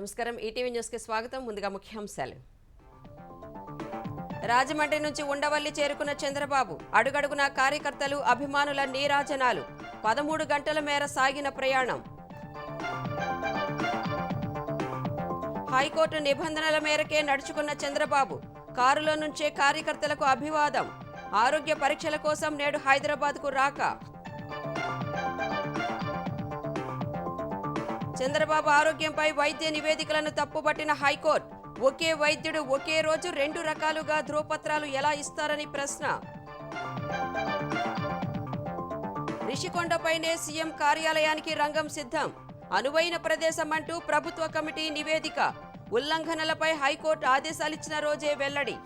నమస్కారం ETV news కి స్వాగతం ముందుగా ముఖ్యాంశాలు రాజమండ్రి నుంచి ఉండవల్లి చేరుకున్న చంద్రబాబు అడుగడుగున కార్యకర్తలు అభిమానుల నీరాజనాలు 13 గంటల మేర సాగిన ప్రయాణం హైకోర్టు నిబంధనల మేరకే నడుచుకున్న చంద్రబాబు కారులో నుంచే కార్యకర్తలకు అభివాదం ఆరోగ్య పరీక్షల కోసం నేడు హైదరాబాద్కు రాక చంద్రబాబు ఆరోగ్యంపై వైద్య నివేదికలను తప్పుపట్టిన హైకోర్టు ఒకే వైద్యుడు ఒకే రోజు 2 రకాలుగా ధ్రువపత్రాలు ఎలా ఇస్తారని ప్రశ్న రిషికొండపైనే సీఎం కార్యాలయానికి రంగం సిద్ధం అనువైన ప్రదేశం అంటూ ప్రభుత్వ కమిటీ నివేదిక ఉల్లంఘనలపై హైకోర్టు ఆదేశాలిచ్చిన రోజే వెల్లడి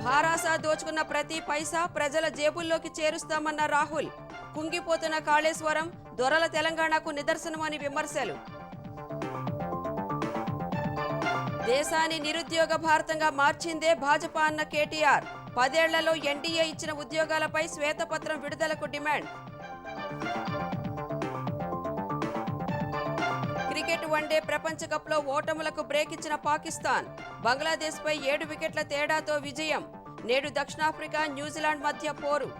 భారాసా దోచుకున్న ప్రతి పైసా ప్రజల జేబుల్లోకి చేరుస్తామన్న రాహుల్ కుంగిపోతున్న కాళేశ్వరం దొరల తెలంగాణకు నిదర్శనమని విమర్శలు దేశాన్ని నిరుద్యోగ భారతంగా మార్చిందే భాజపా అన్న కేటీఆర్ 10 ఏళ్లలో ఎన్డీఏ ఇచ్చిన ఉద్యోగాలపై శ్వేతపత్రం విడుదలకు డిమాండ్ క్రికెట్ వన్డే ప్రపంచ కప్లో ఓటములకు బ్రేక్ ఇచ్చిన పాకిస్తాన్ బంగ్లాదేశ్పై 7 వికెట్ల తేడాతో విజయం నేడు దక్షిణాఫ్రికా న్యూజిలాండ్ మధ్య పోరు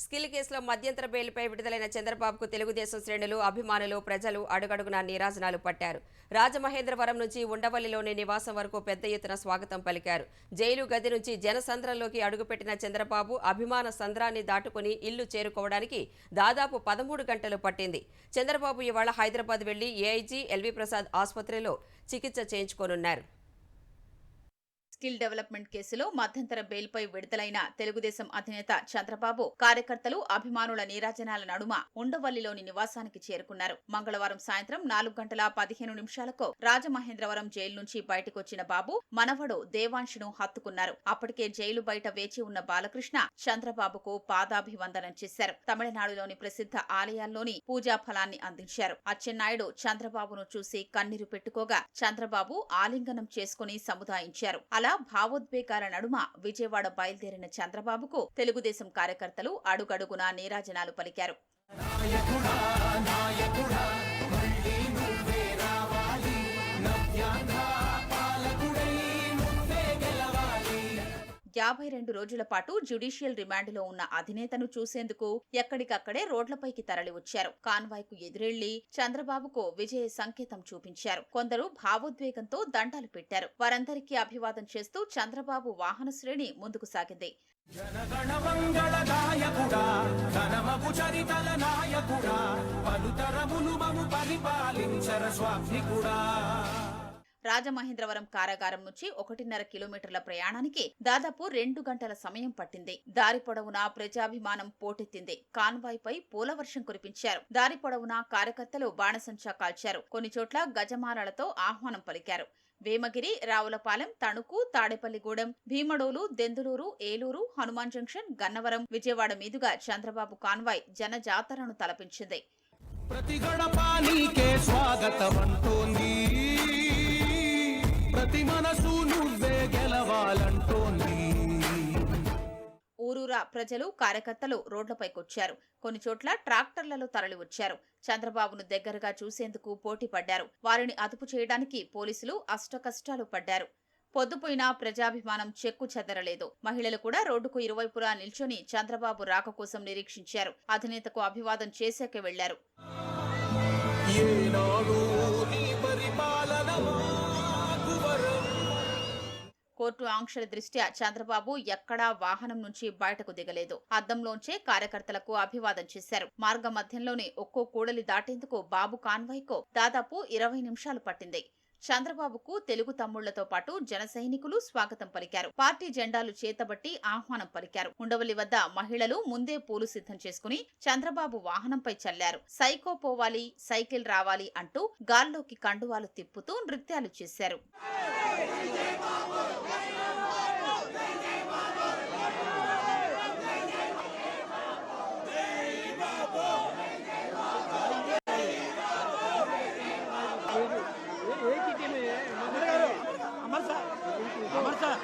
స్కిల్ కేసులో మధ్యంతర బెయిల్పై విడుదలైన చంద్రబాబుకు తెలుగుదేశం శ్రేణులు అభిమానులు ప్రజలు అడుగడుగున నీరాజనాలు పట్టారు రాజమహేంద్రవరం నుంచి ఉండవల్లిలోని నివాసం వరకు పెద్ద ఎత్తున స్వాగతం పలికారు జైలు గది నుంచి జనసంద్రంలోకి అడుగుపెట్టిన చంద్రబాబు అభిమాన సంద్రాన్ని దాటుకుని ఇల్లు చేరుకోవడానికి దాదాపు 13 గంటలు పట్టింది చంద్రబాబు ఇవాళ హైదరాబాద్ వెళ్లి ఏఐజీ ఎల్వి ప్రసాద్ ఆసుపత్రిలో చికిత్స చేయించుకోనున్నారు స్కిల్ డెవలప్మెంట్ కేసులో మధ్యంతర బెయిల్పై విడుదలైన తెలుగుదేశం అధినేత చంద్రబాబు కార్యకర్తలు అభిమానుల నీరాజనాల నడుమ ఉండవల్లిలోని నివాసానికి చేరుకున్నారు మంగళవారం సాయంత్రం 4 గంటల 15 నిమిషాలకు రాజమహేంద్రవరం జైలు నుంచి బయటకొచ్చిన బాబు మనవడు దేవాంశును హత్తుకున్నారు అప్పటికే జైలు బయట వేచి ఉన్న బాలకృష్ణ చంద్రబాబుకు పాదాభివందనం చేశారు తమిళనాడులోని ప్రసిద్ధ ఆలయాల్లోని పూజా ఫలాన్ని అందించారు అచ్చెన్నాయుడు చంద్రబాబును చూసి కన్నీరు పెట్టుకోగా చంద్రబాబు ఆలింగనం చేసుకుని సముదాయించారు అలా భావోద్వేగాల నడుమ విజయవాడ బయలుదేరిన చంద్రబాబుకు తెలుగుదేశం కార్యకర్తలు అడుగడుగునా నీరాజనాలు పలికారు 52 రోజుల పాటు జ్యుడిషియల్ రిమాండ్లో ఉన్న అధినేతను చూసేందుకు ఎక్కడికక్కడే రోడ్లపైకి తరలివచ్చారు కాన్వాయ్కు ఎదురెళ్లి చంద్రబాబుకు విజయ సంకేతం చూపించారు కొందరు భావోద్వేగంతో దండాలు పెట్టారు వారందరికీ అభివాదం చేస్తూ చంద్రబాబు వాహన శ్రేణి ముందుకు సాగింది రాజమహేంద్రవరం కారాగారం నుంచి 1.5 కిలోమీటర్ల ప్రయాణానికి దాదాపు 2 గంటల సమయం పట్టింది దారి పొడవునా ప్రజాభిమానం పోటెత్తింది కాన్వాయ్ పై పూలవర్షం కురిపించారు దారి పొడవునా కార్యకర్తలు బాణసంచా కాల్చారు కొన్ని చోట్ల గజమాలలతో ఆహ్వానం పలికారు వేమగిరి రావులపాలెం తణుకు తాడేపల్లిగూడెం భీమడోలు దెందులూరు ఏలూరు హనుమాన్ జంక్షన్ గన్నవరం విజయవాడ మీదుగా చంద్రబాబు కాన్వాయ్ జనజాతరను తలపించింది ఊరూరా ప్రజలు కార్యకర్తలు రోడ్లపైకొచ్చారు కొన్ని చోట్ల ట్రాక్టర్లలో తరలివచ్చారు చంద్రబాబును దగ్గరగా చూసేందుకు పోటీ పడ్డారు వారిని అదుపు చేయడానికి పోలీసులు అష్టకష్టాలు పడ్డారు పొద్దుపోయినా ప్రజాభిమానం చెక్కు చెదరలేదు మహిళలు కూడా రోడ్డుకు ఇరువైపులా నిల్చొని చంద్రబాబు రాక కోసం నిరీక్షించారు అధినేతకు అభివాదం చేశాకే వెళ్లారు కోర్టు ఆంక్షల దృష్ట్యా చంద్రబాబు ఎక్కడా వాహనం నుంచి బయటకు దిగలేదు అద్దంలోంచే కార్యకర్తలకు అభివాదం చేశారు మార్గ మధ్యంలోనే ఒక్కో కూడలి దాటేందుకు బాబు కాన్వాయ్కు దాదాపు 20 నిమిషాలు పట్టింది చంద్రబాబుకు తెలుగు తమ్ముళ్లతో పాటు జన సైనికులు స్వాగతం పలికారు పార్టీ జెండాలు చేతబట్టి ఆహ్వానం పలికారు ఉండవల్లి వద్ద మహిళలు ముందే పూలు సిద్ధం చేసుకుని చంద్రబాబు వాహనంపై చల్లారు సైకో పోవాలి సైకిల్ రావాలి అంటూ గాల్లోకి కండువాలు తిప్పుతూ నృత్యాలు చేశారు अमर सर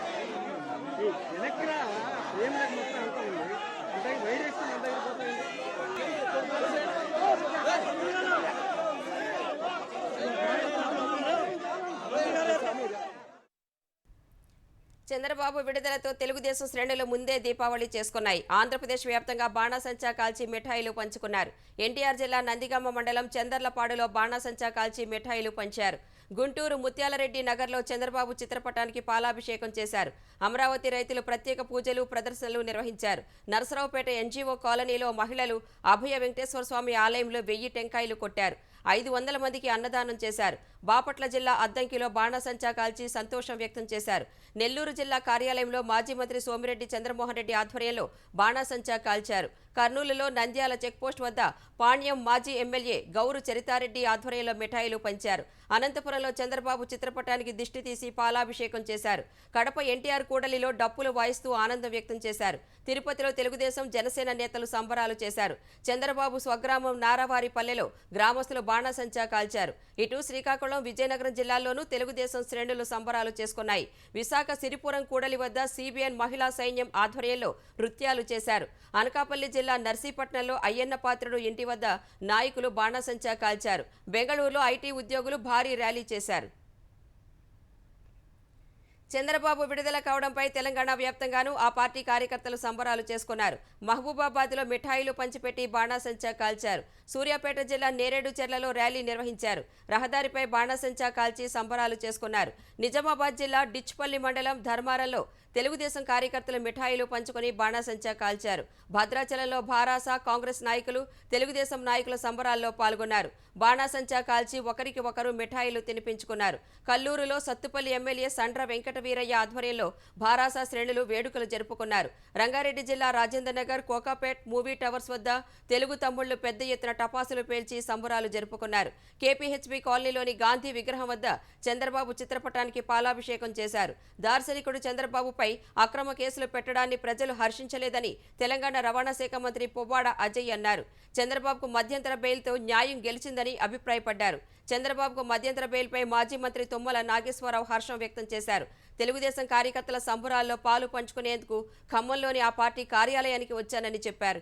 చంద్రబాబు విడుదలతో తెలుగుదేశం శ్రేణులు ముందే దీపావళి చేసుకున్నాయి. ఆంధ్రప్రదేశ్ వ్యాప్తంగా బాణాసంచా కాల్చి మిఠాయిలు పంచుకున్నారు. ఎన్టీఆర్ జిల్లా నందిగామ మండలం చందర్లపాడులో బాణాసంచా కాల్చి మిఠాయిలు పంచారు. గుంటూరు ముత్యాలరెడ్డి నగర్లో చంద్రబాబు చిత్రపటానికి పాలాభిషేకం చేశారు. అమరావతి రైతులు ప్రత్యేక పూజలు ప్రదర్శనలు నిర్వహించారు. నరసరావుపేట ఎన్జీఓ కాలనీలో మహిళలు అభయ వెంకటేశ్వర స్వామి ఆలయంలో 1000 టెంకాయలు కొట్టారు. 500 మందికి అన్నదానం చేశారు. బాపట్ల జిల్లా అద్దంకిలో బాణాసంచా కాల్చి సంతోషం వ్యక్తం చేశారు. నెల్లూరు జిల్లా కార్యాలయంలో మాజీ మంత్రి సోమిరెడ్డి చంద్రమోహన్ రెడ్డి ఆధ్వర్యంలో బాణాసంచా కాల్చారు. కర్నూలులో నంద్యాల చెక్పోస్ట్ వద్ద పాణ్యం మాజీ ఎమ్మెల్యే గౌరు చరితారెడ్డి ఆధ్వర్యంలో మిఠాయిలు పంచారు. అనంతపురంలో చంద్రబాబు చిత్రపటానికి దిష్టి తీసి పాలాభిషేకం చేశారు. కడప ఎన్టీఆర్ కూడలిలో డప్పులు వాయిస్తూ ఆనందం వ్యక్తం చేశారు. తిరుపతిలో తెలుగుదేశం జనసేన నేతలు సంబరాలు చేశారు. చంద్రబాబు స్వగ్రామం నారావారిపల్లెలో గ్రామస్తులు బాణాసంచా కాల్చారు. ఇటు శ్రీకాకుళం, విజయనగరం జిల్లాల్లోనూ తెలుగుదేశం శ్రేణులు సంబరాలు చేసుకున్నాయి. విశాఖ సిరిపురం కూడలి వద్ద సిబిఎన్ మహిళా సైన్యం ఆధ్వర్యంలో నృత్యాలు చేశారు. అనకాపల్లి జిల్లా నర్సీపట్నంలో అయ్యన్న పాత్రుడు ఇంటి వద్ద నాయకులు బాణాసంచా కాల్చారు. బెంగళూరులో ఐటీ ఉద్యోగులు భారీ ర్యాలీ చేశారు. చంద్రబాబు విడుదల కావడంపై తెలంగాణ వ్యాప్తంగానూ ఆ పార్టీ కార్యకర్తలు సంబరాలు చేసుకున్నారు. మహబూబాబాద్లో మిఠాయిలు పంచిపెట్టి బాణాసంచా కాల్చారు. సూర్యాపేట జిల్లా నేరేడుచెర్లలో ర్యాలీ నిర్వహించారు. రహదారిపై బాణాసంచా కాల్చి సంబరాలు చేసుకున్నారు. నిజామాబాద్ జిల్లా డిచ్పల్లి మండలం ధర్మారంలో తెలుగుదేశం కార్యకర్తలు మిఠాయిలు పంచుకొని బాణాసంచా కాల్చారు. భద్రాచలంలో భారాస కాంగ్రెస్ నాయకులు, తెలుగుదేశం నాయకుల సంబరాల్లో పాల్గొన్నారు. బాణాసంచా కాల్చి ఒకరికి ఒకరు మిఠాయిలు తినిపించుకున్నారు. కల్లూరులో సత్తుపల్లి ఎమ్మెల్యే సండ్ర వెంకటవీరయ్య ఆధ్వర్యంలో భారాస శ్రేణులు వేడుకలు జరుపుకున్నారు. రంగారెడ్డి జిల్లా రాజేంద్రనగర్, కోకాపేట్, మూవీ టవర్స్ వద్ద తెలుగు తమ్ముళ్లు పెద్ద ఎత్తున టపాసులు పేల్చి సంబరాలు జరుపుకున్నారు. కేపీహెచ్బీ కాలనీలోని గాంధీ విగ్రహం వద్ద చంద్రబాబు చిత్రపటానికి పాలాభిషేకం చేశారు. దార్శనికుడు చంద్రబాబుపై అక్రమ కేసులు పెట్టడాన్ని ప్రజలు హర్షించలేదని తెలంగాణ రవాణా శాఖ మంత్రి పువ్వాడ అజయ్ అన్నారు. చంద్రబాబుకు మధ్యంతర బెయిల్తో న్యాయం గెలిచిందని అభిప్రాయపడ్డారు. చంద్రబాబుకు మధ్యంతర బెయిల్పై మాజీ మంత్రి తుమ్మల నాగేశ్వరరావు హర్షం వ్యక్తం చేశారు. తెలుగుదేశం కార్యకర్తల సంబరాల్లో పాలు పంచుకునేందుకు ఖమ్మంలోని ఆ పార్టీ కార్యాలయానికి వచ్చానని చెప్పారు.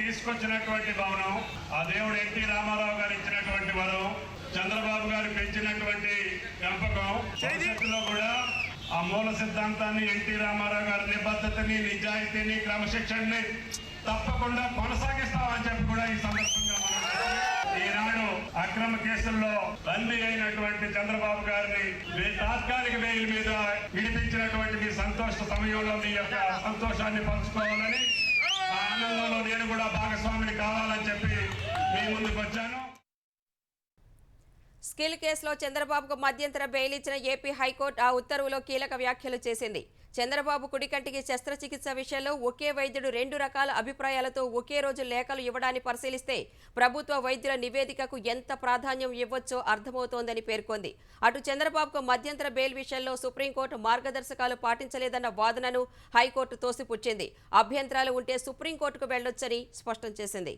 తీసుకొచ్చినటువంటి భవనం, ఆ దేవుడు ఎన్టీ రామారావు గారు ఇచ్చినటువంటి వరం, చంద్రబాబు గారు పెంచినటువంటి పెంపకం, భవిష్యత్తులో కూడా ఆ మూల సిద్ధాంతాన్ని, ఎన్టీ రామారావు గారి నిబద్ధతని, నిజాయితీని, క్రమశిక్షణని తప్పకుండా కొనసాగిస్తామని చెప్పి కూడా ఈ సందర్భంగా ఈనాడు అక్రమ కేసుల్లో బందీ అయినటువంటి చంద్రబాబు గారిని తాత్కాలిక బెయిల్ మీద విడిపించినటువంటి మీ సంతోష సమయంలో మీ యొక్క సంతోషాన్ని పంచుకోవాలని, ఆ ఆనందంలో నేను కూడా భాగస్వామిని కావాలని చెప్పి మీ ముందుకు వచ్చాను. స్కిల్ కేసులో చంద్రబాబుకు మధ్యంతర బెయిల్ ఇచ్చిన ఏపీ హైకోర్టు ఆ ఉత్తర్వులో కీలక వ్యాఖ్యలు చేసింది. చంద్రబాబు కుడికంటికి శస్త్రచికిత్స విషయంలో ఒకే వైద్యుడు 2 రకాల అభిప్రాయాలతో ఒకే రోజు లేఖలు ఇవ్వడాన్ని పరిశీలిస్తే ప్రభుత్వ వైద్యుల నివేదికకు ఎంత ప్రాధాన్యం ఇవ్వొచ్చో అర్థమవుతోందని పేర్కొంది. అటు చంద్రబాబుకు మధ్యంతర బెయిల్ విషయంలో సుప్రీంకోర్టు మార్గదర్శకాలు పాటించలేదన్న వాదనను హైకోర్టు తోసిపుచ్చింది. అభ్యంతరాలు ఉంటే సుప్రీంకోర్టుకు వెళ్లొచ్చని స్పష్టం చేసింది.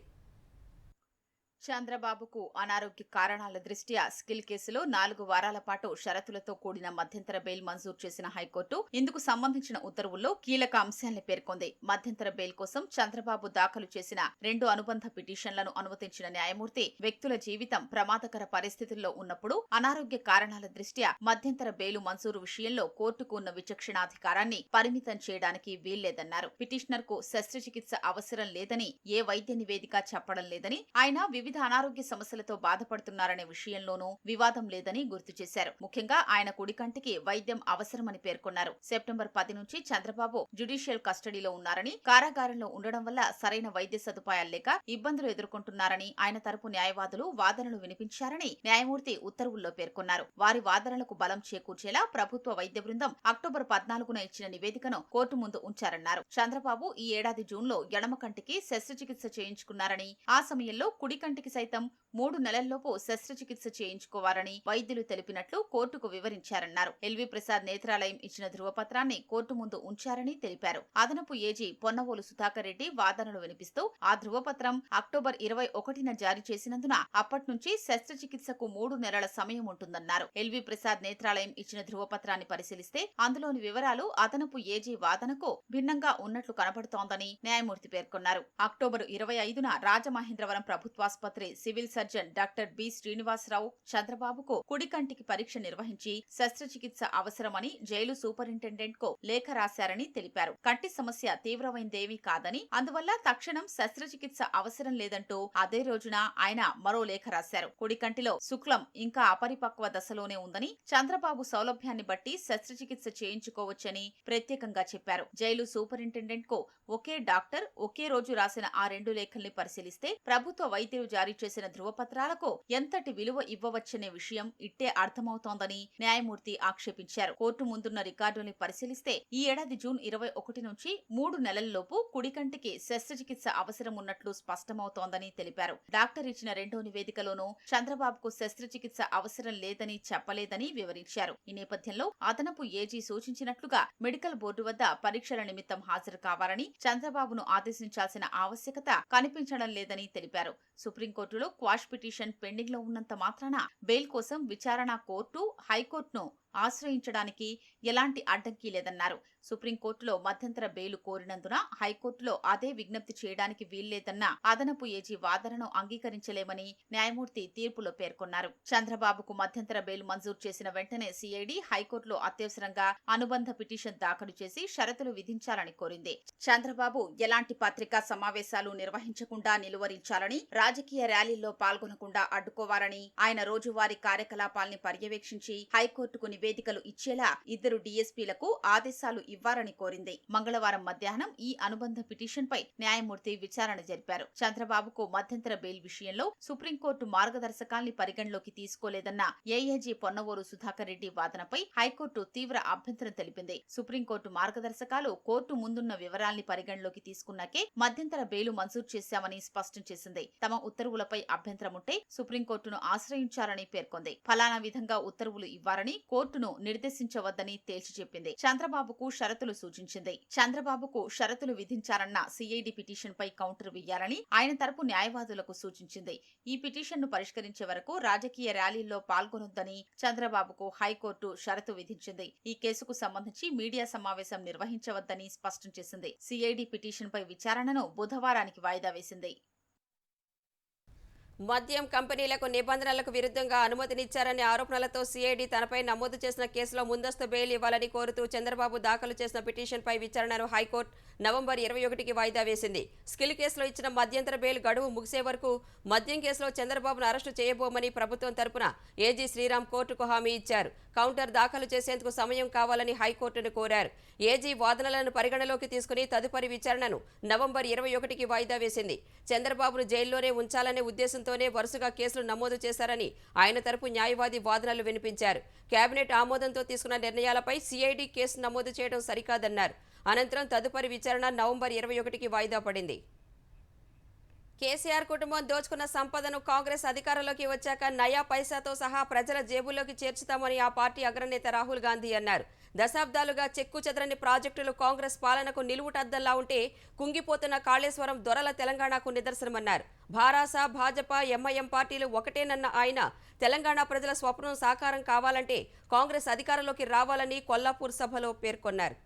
చంద్రబాబుకు అనారోగ్య కారణాల దృష్ట్యా స్కిల్ కేసులో 4 వారాల పాటు షరతులతో కూడిన మధ్యంతర బెయిల్ మంజూరు చేసిన హైకోర్టు ఇందుకు సంబంధించిన ఉత్తర్వుల్లో కీలక అంశాల్ని పేర్కొంది. మధ్యంతర బెయిల్ కోసం చంద్రబాబు దాఖలు చేసిన 2 అనుబంధ పిటిషన్లను అనుమతించిన న్యాయమూర్తి వ్యక్తుల జీవితం ప్రమాదకర పరిస్థితుల్లో ఉన్నప్పుడు అనారోగ్య కారణాల దృష్ట్యా మధ్యంతర బెయిల్ మంజూరు విషయంలో కోర్టుకు ఉన్న విచక్షణాధికారాన్ని పరిమితం చేయడానికి వీల్లేదన్నారు. పిటిషనర్ కు శస్త్రచికిత్స అవసరం లేదని ఏ వైద్య నివేదిక చెప్పడం లేదని, ఆయన వివిధ అనారోగ్య సమస్యలతో బాధపడుతున్నారనే విషయంలోనూ వివాదం లేదని గుర్తు చేశారు. ముఖ్యంగా ఆయన కుడికంటికి వైద్యం అవసరమని పేర్కొన్నారు. సెప్టెంబర్ 10 నుంచి చంద్రబాబు జ్యుడిషియల్ కస్టడీలో ఉన్నారని, కారాగారంలో ఉండడం వల్ల సరైన వైద్య సదుపాయాలు లేక ఇబ్బందులు ఎదుర్కొంటున్నారని ఆయన తరపు న్యాయవాదులు వాదనలు వినిపించారని న్యాయమూర్తి ఉత్తర్వుల్లో పేర్కొన్నారు. వారి వాదనలకు బలం చేకూర్చేలా ప్రభుత్వ వైద్య బృందం అక్టోబర్ 14న ఇచ్చిన నివేదికను కోర్టు ముందు ఉంచారన్నారు. చంద్రబాబు ఈ ఏడాది జూన్లో ఎడమ కంటికి శస్త్రచికిత్స చేయించుకున్నారని, ఆ సమయంలో కుడికంటికి సైతం 3 నెలల్లోపు శస్త్రచికిత్స చేయించుకోవాలని వైద్యులు తెలిపినట్లు కోర్టుకు వివరించారన్నారు. ఎల్వి ప్రసాద్ నేత్రాలయం ఇచ్చిన ధృవపత్రాన్ని కోర్టు ముందు ఉంచారని తెలిపారు. అదనపు ఏజీ పొన్నవోలు సుధాకర్ రెడ్డి వాదనలు వినిపిస్తూ ఆ ధృవపత్రం అక్టోబర్ 21న జారీ చేసినందున అప్పట్నుంచి శస్త్రచికిత్సకు 3 నెలల సమయం ఉంటుందన్నారు. ఎల్వి ప్రసాద్ నేత్రాలయం ఇచ్చిన ధృవపత్రాన్ని పరిశీలిస్తే అందులోని వివరాలు అదనపు ఏజీ వాదనకు భిన్నంగా ఉన్నట్లు కనబడుతోందని న్యాయమూర్తి పేర్కొన్నారు. అక్టోబర్ 25న రాజమహేంద్రవరం ప్రభుత్వాసుపత్రి ఆసుపత్రి civil surgeon doctor B Srinivasarao చంద్రబాబుకు కుడి కంటికి పరీక్ష నిర్వహించి శస్త్రచికిత్స అవసరమని జైలు సూపరింటెండెంట్ కు లేఖ రాశారని తెలిపారు. కంటి సమస్య తీవ్రమైందేమీ కాదని, అందువల్ల తక్షణం శస్త్రచికిత్స అవసరం లేదంటూ అదే రోజున ఆయన మరో లేఖ రాశారు. కుడి కంటిలో శుక్లం ఇంకా అపరిపక్వ దశలోనే ఉందని, చంద్రబాబు సౌలభ్యాన్ని బట్టి శస్త్రచికిత్స చేయించుకోవచ్చని ప్రత్యేకంగా చెప్పారు. జైలు సూపరింటెండెంట్ కు ఒకే డాక్టర్ ఒకే రోజు రాసిన ఆ 2 లేఖల్ని పరిశీలిస్తే ప్రభుత్వ వైద్యులు జారీ చేసిన ధృవపత్రాలకు ఎంతటి విలువ ఇవ్వవచ్చనే విషయం ఇట్టే అర్థమవుతోందని న్యాయమూర్తి ఆక్షేపించారు. కోర్టు ముందున్న రికార్డుల్ని పరిశీలిస్తే ఈ ఏడాది జూన్ 21 నుంచి 3 నెలల్లోపు కుడి కంటికి శస్త్రచికిత్స అవసరం ఉన్నట్లు స్పష్టమవుతోందని తెలిపారు. డాక్టర్ ఇచ్చిన 2వ నివేదికలోనూ చంద్రబాబుకు శస్త్రచికిత్స అవసరం లేదని చెప్పలేదని వివరించారు. ఈ నేపథ్యంలో అదనపు ఏజీ సూచించినట్లుగా మెడికల్ బోర్డు వద్ద పరీక్షల నిమిత్తం హాజరు కావాలని చంద్రబాబును ఆదేశించాల్సిన ఆవశ్యకత కనిపించడం లేదని తెలిపారు. సుప్రీంకోర్టులో క్వాష్ పిటిషన్ పెండింగ్ లో ఉన్నంత మాత్రాన బెయిల్ కోసం విచారణ కోర్టు, హైకోర్టును ఆశ్రయించడానికి ఎలాంటి అడ్డంకి లేదన్నారు. సుప్రీంకోర్టులో మధ్యంతర బెయిలు కోరినందున హైకోర్టులో అదే విజ్ఞప్తి చేయడానికి వీల్లేదన్న అదనపు ఏజీ వాదనను అంగీకరించలేమని న్యాయమూర్తి తీర్పులో పేర్కొన్నారు. చంద్రబాబుకు మధ్యంతర బెయిల్ మంజూరు చేసిన వెంటనే సిఐడి హైకోర్టులో అత్యవసరంగా అనుబంధ పిటిషన్ దాఖలు చేసి షరతులు విధించాలని కోరింది. చంద్రబాబు ఎలాంటి పత్రికా సమావేశాలు నిర్వహించకుండా నిలువరించాలని, రాజకీయ ర్యాలీల్లో పాల్గొనకుండా అడ్డుకోవాలని, ఆయన రోజువారీ కార్యకలాపాల్ని పర్యవేక్షించి హైకోర్టుకు నివేదికలు ఇచ్చేలా 2 డీఎస్పీలకు ఆదేశాలు ఇవ్వాలని కోరింది. మంగళవారం మధ్యాహ్నం ఈ అనుబంధ పిటిషన్ పై న్యాయమూర్తి విచారణ జరిపారు. చంద్రబాబుకు మధ్యంతర బెయిల్ విషయంలో సుప్రీంకోర్టు మార్గదర్శకాల్ని పరిగణలోకి తీసుకోలేదన్న ఏఏజీ పొన్నవోరు సుధాకర్ రెడ్డి వాదనపై హైకోర్టు తీవ్ర అభ్యంతరం తెలిపింది. సుప్రీంకోర్టు మార్గదర్శకాలు కోర్టు ముందున్న వివరాల్ని పరిగణలోకి తీసుకున్నాకే మధ్యంతర బెయిలు మంజూరు చేశామని స్పష్టం చేసింది. తమ ఉత్తర్వులపై అభ్యంతరం ఉంటే సుప్రీంకోర్టును ఆశ్రయించారని పేర్కొంది. ఫలానా విధంగా ఉత్తర్వులు ఇవ్వాలని కోర్టును నిర్దేశించవద్దని తేల్చి చెప్పింది. చంద్రబాబుకు షరతులు సూచించింది. చంద్రబాబుకు షరతులు విధించారన్న సిఐడి పిటిషన్ పై కౌంటర్ వేయాలని ఆయన తరపు న్యాయవాదులకు సూచించింది. ఈ పిటిషన్ ను పరిష్కరించే వరకు రాజకీయ ర్యాలీల్లో పాల్గొనొద్దని చంద్రబాబుకు హైకోర్టు షరతు విధించింది. ఈ కేసుకు సంబంధించి మీడియా సమావేశం నిర్వహించవద్దని స్పష్టం చేసింది. సిఐడి పిటిషన్ పై విచారణను బుధవారానికి వాయిదా వేసింది. మద్యం కంపెనీలకు నిబంధనలకు విరుద్ధంగా అనుమతినిచ్చారనే ఆరోపణలతో సిఐడి తనపై నమోదు చేసిన కేసులో ముందస్తు బెయిల్ ఇవ్వాలని కోరుతూ చంద్రబాబు దాఖలు చేసిన పిటిషన్పై విచారణను హైకోర్టు నవంబర్ 21కి వాయిదా వేసింది. స్కిల్ కేసులో ఇచ్చిన మధ్యంతర బెయిల్ గడువు ముగిసే వరకు మద్యం కేసులో చంద్రబాబును అరెస్టు చేయబోమని ప్రభుత్వం తరపున ఏజీ శ్రీరామ్ కోర్టుకు హామీ ఇచ్చారు. కౌంటర్ దాఖలు చేసేందుకు సమయం కావాలని హైకోర్టును కోరారు. ఏజీ వాదనలను పరిగణలోకి తీసుకుని తదుపరి విచారణను నవంబర్ 21కి వాయిదా వేసింది. చంద్రబాబును జైల్లోనే ఉంచాలనే ఉద్దేశంతోనే వరుసగా కేసులు నమోదు చేశారని ఆయన తరపు న్యాయవాది వాదనలు వినిపించారు. కేబినెట్ ఆమోదంతో తీసుకున్న నిర్ణయాలపై సిఐడి కేసు నమోదు చేయడం సరికాదన్నారు. అనంతరం తదుపరి విచారణ నవంబర్ 21కి వాయిదా పడింది. కేసీఆర్ కుటుంబం దోచుకున్న సంపదను కాంగ్రెస్ అధికారంలోకి వచ్చాక నయా పైసాతో సహా ప్రజల జేబుల్లోకి చేర్చుతామని ఆ పార్టీ అగ్రనేత రాహుల్ గాంధీ అన్నారు. దశాబ్దాలుగా చెక్కు చెదరని ప్రాజెక్టులు కాంగ్రెస్ పాలనకు నిలువుటద్దల్లా ఉంటే కుంగిపోతున్న కాళేశ్వరం దొరల తెలంగాణకు నిదర్శనమన్నారు. భారాస, భాజపా, ఎంఐఎం పార్టీలు ఒకటేనన్న ఆయన తెలంగాణ ప్రజల స్వప్నం సాకారం కావాలంటే కాంగ్రెస్ అధికారంలోకి రావాలని కొల్లాపూర్ సభలో పేర్కొన్నారు.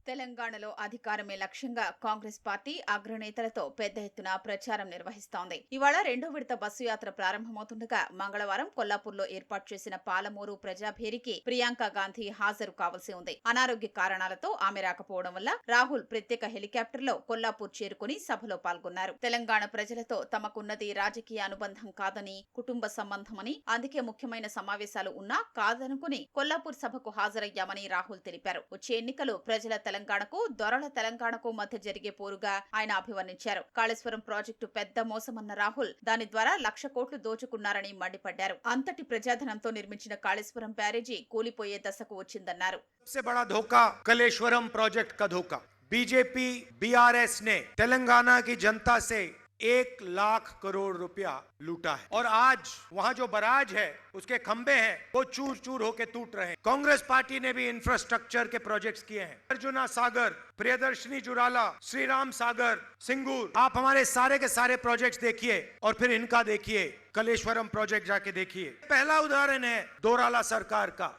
తెలంగాణలో అధికారమే లక్ష్యంగా కాంగ్రెస్ పార్టీ అగ్రనేతలతో పెద్ద ఎత్తున ప్రచారం నిర్వహిస్తోంది. ఇవాళ 2వ విడత బస్సు యాత్ర ప్రారంభమవుతుండగా మంగళవారం కొల్లాపూర్లో ఏర్పాటు చేసిన పాలమూరు ప్రజాభేరికి ప్రియాంక గాంధీ హాజరు కావాల్సి ఉంది. అనారోగ్య కారణాలతో ఆమె రాకపోవడం వల్ల రాహుల్ ప్రత్యేక హెలికాప్టర్లో కొల్లాపూర్ చేరుకుని సభలో పాల్గొన్నారు. తెలంగాణ ప్రజలతో తమకున్నది రాజకీయ అనుబంధం కాదని, కుటుంబ సంబంధమని, అందుకే ముఖ్యమైన సమావేశాలు ఉన్నా కాదనుకుని కొల్లాపూర్ సభకు హాజరయ్యామని రాహుల్ తెలిపారు. వచ్చే ఎన్నికలు ప్రజల తెలంగాణకు, దొరల తెలంగాణకు మధ్య జరిగే పోరుగా ఆయన అభివర్ణించారు. కాళేశ్వరం ప్రాజెక్టు పెద్ద మోసమన్న రాహుల్ దాని ద్వారా 1,00,000 కోట్లు దోచుకున్నారని మండిపడ్డారు. అంతటి ప్రజాధనంతో నిర్మించిన కాళేశ్వరం బ్యారేజీ కూలిపోయే దశకు వచ్చిందన్నారు. सबसे बड़ा धोखा कलेश्वरम प्रोजेक्ट का धोखा। बीजेपी बीआरएस ने तेलंगाना की जनता से 1,00,000 करोड़ रुपया लूटा है और आज वहां जो बराज है उसके खंबे हैं वो चूर चूर होके टूट रहे हैं। कांग्रेस पार्टी ने भी इंफ्रास्ट्रक्चर के प्रोजेक्ट्स किए हैं। अर्जुना सागर, प्रियदर्शनी जुराला, श्री राम सागर, सिंगूर, आप हमारे सारे के सारे प्रोजेक्ट्स देखिए और फिर इनका देखिए, कलेश्वरम प्रोजेक्ट जाके देखिए। पहला उदाहरण है दोराला सरकार का।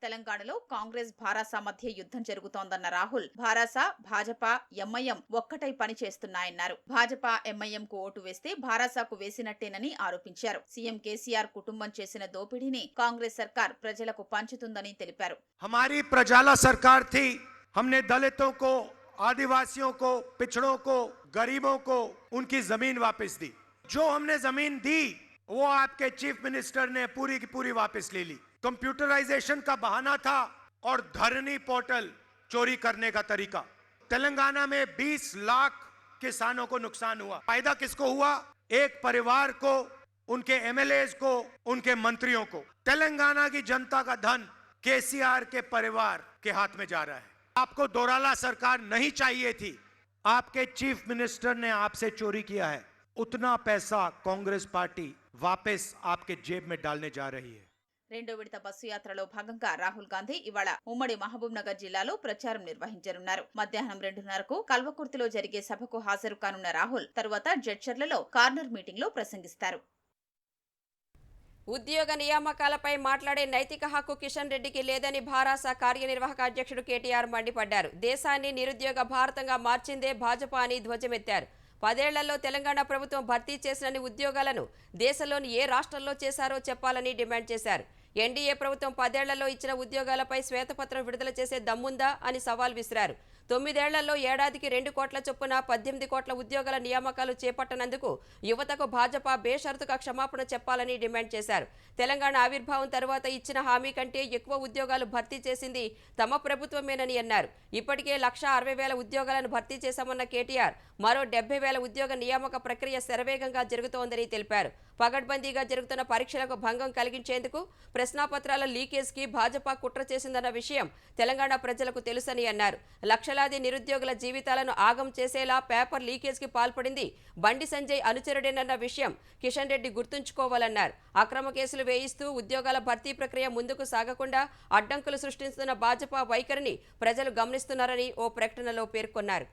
తెలంగాణలో కాంగ్రెస్ భారాస మధ్య యుద్ధం జరుగుతోందన్న రాహుల్ భారాస భాజపా ఎంఐఎం ఒక్కటై పనిచేస్తున్నాయన్నారు. భాజపా ఎంఐఎం కు ఓటు వేస్తే భారాసాకు వేసినట్టేనని ఆరోపించారు. సీఎం కేసీఆర్ కుటుంబం చేసిన దోపిడీని కాంగ్రెస్ సర్కార్ ప్రజలకు పంచుతుందని తెలిపారు. हमारी प्रजाला सरकार थी, हमने दलितों को, आदिवासियों को, पिछड़ों को, गरीबों को उनकी जमीन वापस दी। जो हमने जमीन दी वो आपके चीफ मिनिस्टर ने पूरी की पूरी वापस ले ली। कंप्यूटराइजेशन का बहाना था और धरनी पोर्टल चोरी करने का तरीका। तेलंगाना में 20 लाख किसानों को नुकसान हुआ। फायदा किसको हुआ? एक परिवार को, उनके एमएलएज को, उनके मंत्रियों को। तेलंगाना की जनता का धन केसीआर के परिवार के हाथ में जा रहा है। आपको दोराला सरकार नहीं चाहिए थी। आपके चीफ मिनिस्टर ने आपसे चोरी किया है। उतना पैसा कांग्रेस पार्टी वापस आपके जेब में डालने जा रही है। రెండో విడత బస్సు యాత్రలో భాగంగా రాహుల్ గాంధీ ఇవాళ ఉమ్మడి మహబూబ్ నగర్ జిల్లాలో ప్రచారం నిర్వహించనున్నారు. మధ్యాహ్నం 2:30కు కల్వకుర్తిలో జరిగే సభకు హాజరు కానున్న రాహుల్ తరువాత జడ్చర్లలో కార్నర్ మీటింగ్ లో ప్రసంగిస్తారు. ఉద్యోగ నియామకాలపై మాట్లాడే నైతిక హక్కు కిషన్ రెడ్డికి లేదని భారాస కార్యనిర్వాహక అధ్యక్షుడు కేటీఆర్ మండిపడ్డారు. దేశాన్ని నిరుద్యోగ భారతంగా మార్చిందే భాజపా అని ధ్వజమెత్తారు. 10 ఏళ్లలో తెలంగాణ ప్రభుత్వం భర్తీ చేసినన్ని ఉద్యోగాలను దేశంలోని ఏ రాష్ట్రంలో చేశారో చెప్పాలని డిమాండ్ చేశారు. ఎన్డీఏ ప్రభుత్వం 10 ఏళ్లలో ఇచ్చిన ఉద్యోగాలపై శ్వేతపత్రం విడుదల చేసే దమ్ముందా అని సవాల్ విసిరారు. 9 ఏళ్లలో ఏడాదికి 2 కోట్ల చొప్పున 18 కోట్ల ఉద్యోగాల నియామకాలు చేపట్టనందుకు యువతకు భాజపా బేషరతుగా క్షమాపణ చెప్పాలని డిమాండ్ చేశారు. తెలంగాణ ఆవిర్భావం తర్వాత ఇచ్చిన హామీ కంటే ఎక్కువ ఉద్యోగాలు భర్తీ చేసింది తమ ప్రభుత్వమేనని అన్నారు. ఇప్పటికే 1,60,000 ఉద్యోగాలను భర్తీ చేశామన్న కేటీఆర్ మరో 70,000 ఉద్యోగ నియామక ప్రక్రియ శరవేగంగా జరుగుతోందని తెలిపారు. పగడ్బందీగా జరుగుతున్న పరీక్షలకు భంగం కలిగించేందుకు ప్రశ్నాపత్రాల లీకేజ్కి భాజపా కుట్ర చేసిందన్న విషయం తెలంగాణ ప్రజలకు తెలుసని అన్నారు. లక్షలాది నిరుద్యోగుల జీవితాలను ఆగం చేసేలా పేపర్ లీకేజ్కి పాల్పడింది బండి సంజయ్ అనుచరుడేనన్న విషయం కిషన్ రెడ్డి గుర్తుంచుకోవాలన్నారు. అక్రమ కేసులు వేయిస్తూ ఉద్యోగాల భర్తీ ప్రక్రియ ముందుకు సాగకుండా అడ్డంకులు సృష్టిస్తున్న భాజపా వైఖరిని ప్రజలు గమనిస్తున్నారని ఓ ప్రకటనలో పేర్కొన్నారు.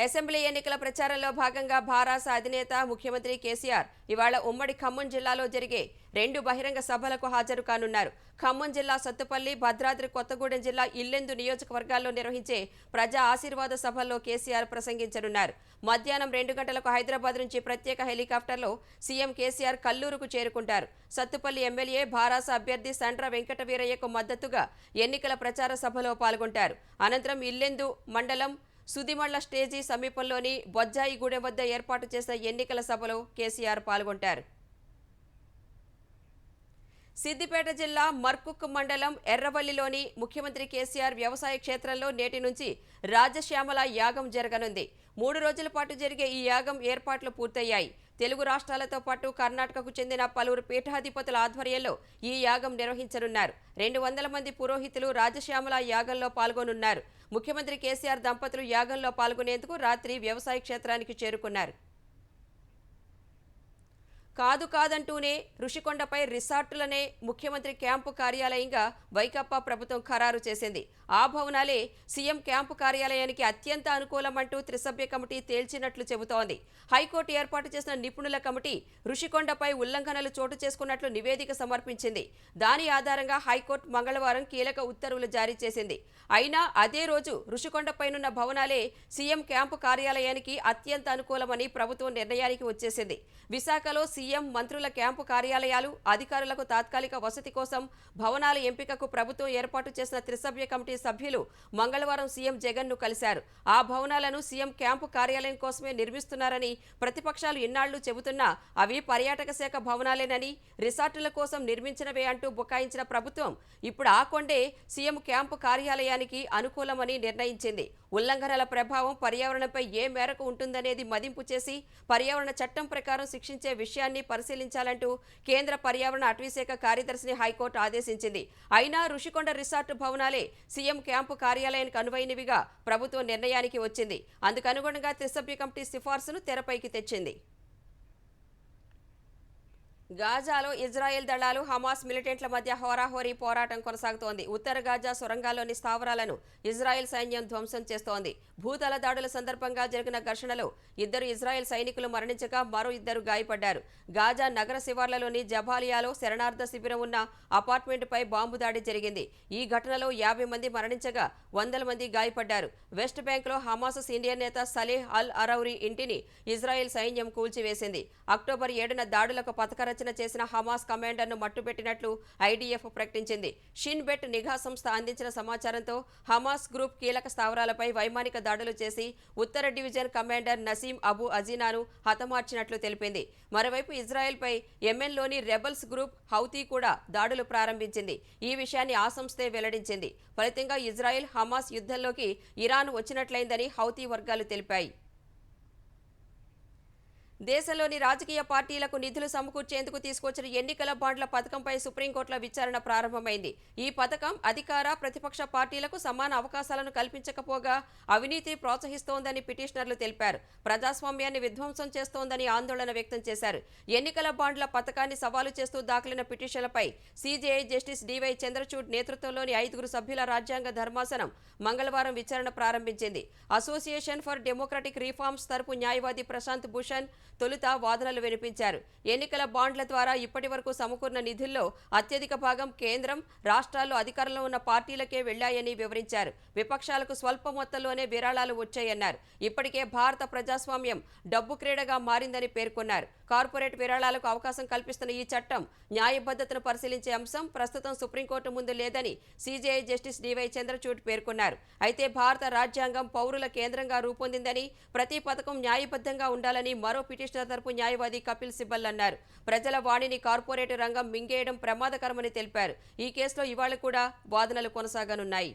అసెంబ్లీ ఎన్నికల ప్రచారంలో భాగంగా భారాస అధినేత ముఖ్యమంత్రి కేసీఆర్ ఇవాళ ఉమ్మడి ఖమ్మం జిల్లాలో జరిగే 2 బహిరంగ సభలకు హాజరు కానున్నారు. ఖమ్మం జిల్లా సత్తుపల్లి, భద్రాద్రి కొత్తగూడెం జిల్లా ఇల్లెందు నియోజకవర్గాల్లో నిర్వహించే ప్రజా ఆశీర్వాద సభల్లో కేసీఆర్ ప్రసంగించనున్నారు. మధ్యాహ్నం 2 గంటలకు హైదరాబాద్ నుంచి ప్రత్యేక హెలికాప్టర్లో సీఎం కేసీఆర్ కల్లూరుకు చేరుకుంటారు. సత్తుపల్లి ఎమ్మెల్యే భారాస అభ్యర్థి సండ్ర వెంకటవీరయ్యకు మద్దతుగా ఎన్నికల ప్రచార సభలో పాల్గొంటారు. అనంతరం ఇల్లెందు మండలం సుదిమళ్ల స్టేజీ సమీపంలోని బొజ్జాయిగూడెం వద్ద ఏర్పాటు చేసిన ఎన్నికల సభలో కేసీఆర్ పాల్గొంటారు. సిద్దిపేట జిల్లా మర్కుక్ మండలం ఎర్రవల్లిలోని ముఖ్యమంత్రి కేసీఆర్ వ్యవసాయ క్షేత్రంలో నేటి నుంచి రాజశ్యామల యాగం జరగనుంది. 3 రోజుల పాటు జరిగే ఈ యాగం ఏర్పాట్లు పూర్తయ్యాయి. తెలుగు రాష్ట్రాలతో పాటు కర్ణాటకకు చెందిన పలువురు పీఠాధిపతుల ఆధ్వర్యంలో ఈ యాగం నిర్వహించనున్నారు. 200 మంది పురోహితులు రాజశ్యామల యాగంలో పాల్గొనున్నారు. ముఖ్యమంత్రి కేసీఆర్ దంపతులు యాగంలో పాల్గొనేందుకు రాత్రి వ్యవసాయ క్షేత్రానికి చేరుకున్నారు. కాదంటూనే రుషికొండపై రిసార్టులనే ముఖ్యమంత్రి క్యాంపు కార్యాలయంగా వైకాపా ప్రభుత్వం ఖరారు చేసింది. ఆ భవనాలే సీఎం క్యాంపు కార్యాలయానికి అత్యంత అనుకూలమంటూ త్రిసభ్య కమిటీ తేల్చినట్లు చెబుతోంది. హైకోర్టు ఏర్పాటు చేసిన నిపుణుల కమిటీ రుషికొండపై ఉల్లంఘనలు చోటు చేసుకున్నట్లు నివేదిక సమర్పించింది. దాని ఆధారంగా హైకోర్టు మంగళవారం కీలక ఉత్తర్వులు జారీ చేసింది. అయినా అదే రోజు రుషికొండపైనున్న భవనాలే సీఎం క్యాంపు కార్యాలయానికి అత్యంత అనుకూలమని ప్రభుత్వం నిర్ణయానికి వచ్చేసింది. విశాఖలో సీఎం మంత్రుల క్యాంపు కార్యాలయాలు, అధికారులకు తాత్కాలిక వసతి కోసం భవనాల ఎంపికకు ప్రభుత్వం ఏర్పాటు చేసిన త్రిసభ్య కమిటీ సభ్యులు మంగళవారం సీఎం జగన్ను కలిశారు. ఆ భవనాలను సీఎం క్యాంపు కార్యాలయం కోసమే నిర్మిస్తున్నారని ప్రతిపక్షాలు ఇన్నాళ్లు చెబుతున్నా అవి పర్యాటక శాఖ భవనాలేనని, రిసార్టుల కోసం నిర్మించినవే అంటూ బుకాయించిన ప్రభుత్వం ఇప్పుడు ఆ కొండే సీఎం క్యాంపు కార్యాలయానికి అనుకూలమని నిర్ణయించింది. ఉల్లంఘనల ప్రభావం పర్యావరణంపై ఏ మేరకు ఉంటుందనేది మదింపు చేసి పర్యావరణ చట్టం ప్రకారం శిక్షించే విషయాన్ని పరిశీలించాలంటూ కేంద్ర పర్యావరణ అటవీశాఖ కార్యదర్శిని హైకోర్టు ఆదేశించింది. అయినా రుషికొండ రిసార్టు భవనాలే సీఎం క్యాంపు కార్యాలయానికి అనువైనవిగా ప్రభుత్వం నిర్ణయానికి వచ్చింది. అందుకనుగుణంగా త్రిసభ్య కమిటీ సిఫార్సును తెరపైకి తెచ్చింది. గాజాలో ఇజ్రాయెల్ దళాలు హమాస్ మిలిటెంట్ల మధ్య హోరాహోరీ పోరాటం కొనసాగుతోంది. ఉత్తర గాజా సొరంగాల్లోని స్థావరాలను ఇజ్రాయెల్ సైన్యం ధ్వంసం చేస్తోంది. భూతల దాడుల సందర్భంగా జరిగిన ఘర్షణలో 2 ఇజ్రాయెల్ సైనికులు మరణించగా మరో 2 గాయపడ్డారు. గాజా నగర శివార్లలోని జబాలియాలో శరణార్థ శిబిరం ఉన్న అపార్ట్మెంటుపై బాంబు దాడి జరిగింది. ఈ ఘటనలో 50 మంది మరణించగా 100 మంది గాయపడ్డారు. వెస్ట్ బ్యాంక్లో హమాస్ సీనియర్ నేత సలేహ్ అల్ అరౌరీ ఇంటిని ఇజ్రాయెల్ సైన్యం కూల్చివేసింది. అక్టోబర్ 7న దాడులకు పథకరచన చేసిన హమాస్ కమాండర్ను మట్టుపెట్టినట్లు ఐడీఎఫ్ ప్రకటించింది. షిన్ బెట్ నిఘా సంస్థ అందించిన సమాచారంతో హమాస్ గ్రూప్ కీలక స్థావరాలపై వైమానిక దాడులు చేసి ఉత్తర డివిజన్ కమాండర్ నసీం అబు అజీనాను హతమార్చినట్లు తెలిపింది. మరోవైపు ఇజ్రాయెల్పై యెమెన్లోని రెబల్స్ గ్రూప్ హౌతీ కూడా దాడులు ప్రారంభించింది. ఈ విషయాన్ని ఆ సంస్థే వెల్లడించింది. ఫలితంగా ఇజ్రాయెల్ హమాస్ యుద్ధంలోకి ఇరాన్ వచ్చినట్లయిందని హౌతీ వర్గాలు తెలిపాయి. దేశంలోని రాజకీయ పార్టీలకు నిధులు సమకూర్చేందుకు తీసుకొచ్చిన ఎన్నికల బాండ్ల పథకంపై సుప్రీంకోర్టులో విచారణ ప్రారంభమైంది. ఈ పథకం అధికార ప్రతిపక్ష పార్టీలకు సమాన అవకాశాలను కల్పించకపోగా అవినీతిని ప్రోత్సహిస్తోందని పిటిషనర్లు తెలిపారు. ప్రజాస్వామ్యాన్ని విధ్వంసం చేస్తోందని ఆందోళన వ్యక్తం చేశారు. ఎన్నికల బాండ్ల పథకాన్ని సవాలు చేస్తూ దాఖలైన పిటిషన్లపై సీజేఐ జస్టిస్ డివై చంద్రచూడ్ నేతృత్వంలోని 5 సభ్యుల రాజ్యాంగ ధర్మాసనం మంగళవారం విచారణ ప్రారంభించింది. అసోసియేషన్ ఫర్ డెమోక్రటిక్ రిఫార్మ్స్ తరపు న్యాయవాది ప్రశాంత్ భూషణ్ తొలుత వాదనలు వినిపించారు. ఎన్నికల బాండ్ల ద్వారా ఇప్పటి వరకు సమకూర్చిన నిధుల్లో అత్యధిక భాగం కేంద్రం, రాష్ట్రాల్లో అధికారంలో ఉన్న పార్టీలకే వెళ్లాయని వివరించారు. విపక్షాలకు స్వల్ప మొత్తంలోనే విరాళాలు వచ్చాయన్నారు. ఇప్పటికే భారత ప్రజాస్వామ్యం డబ్బు క్రీడగా మారిందని పేర్కొన్నారు. కార్పొరేట్ విరాళాలకు అవకాశం కల్పిస్తున్న ఈ చట్టం న్యాయబద్ధతను పరిశీలించే అంశం ప్రస్తుతం సుప్రీంకోర్టు ముందు లేదని సీజేఐ జస్టిస్ డివై చంద్రచూడ్ పేర్కొన్నారు. అయితే భారత రాజ్యాంగం పౌరుల కేంద్రంగా రూపొందిందని, ప్రతి పథకం న్యాయబద్ధంగా ఉండాలని మరో పిటిషనర్ తరపు న్యాయవాది కపిల్ సిబ్బల్ అన్నారు. ప్రజల వాణిని కార్పొరేట్ రంగం మింగేయడం ప్రమాదకరమని తెలిపారు. ఈ కేసులో ఇవాళ కూడా వాదనలు కొనసాగనున్నాయి.